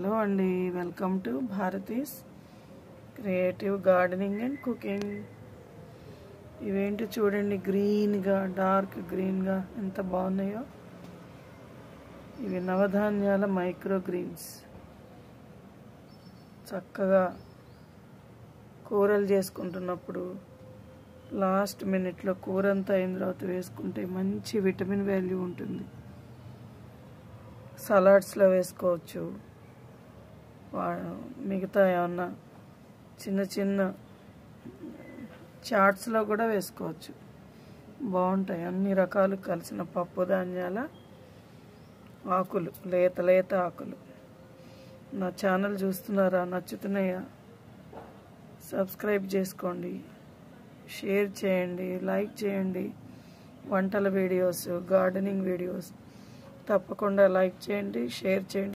Hello అండి, welcome to Bharati's creative gardening and cooking. ఇవేంటి చూడండి, గ్రీన్గా, డార్క్ గ్రీన్గా ఎంత బాగున్నాయో. ఇవి నవధాన్యాల మైక్రో గ్రీన్స్. చక్కగా కూరలు చేసుకుంటున్నప్పుడు లాస్ట్ మినిట్లో కూర అంతా అయిన తర్వాత వేసుకుంటే మంచి విటమిన్ వాల్యూ ఉంటుంది. సలాడ్స్లో వేసుకోవచ్చు, మిగతా ఏమన్నా చిన్న చిన్న చాట్స్లో కూడా వేసుకోవచ్చు. బాగుంటాయి. అన్ని రకాలు కలిసిన పప్పు ధాన్యాల ఆకులు, లేత లేత ఆకులు. నా ఛానల్ చూస్తున్నారా? నచ్చుతున్నాయా? సబ్స్క్రైబ్ చేసుకోండి, షేర్ చేయండి, లైక్ చేయండి. వంటల వీడియోస్, గార్డెనింగ్ వీడియోస్ తప్పకుండా లైక్ చేయండి, షేర్ చేయండి.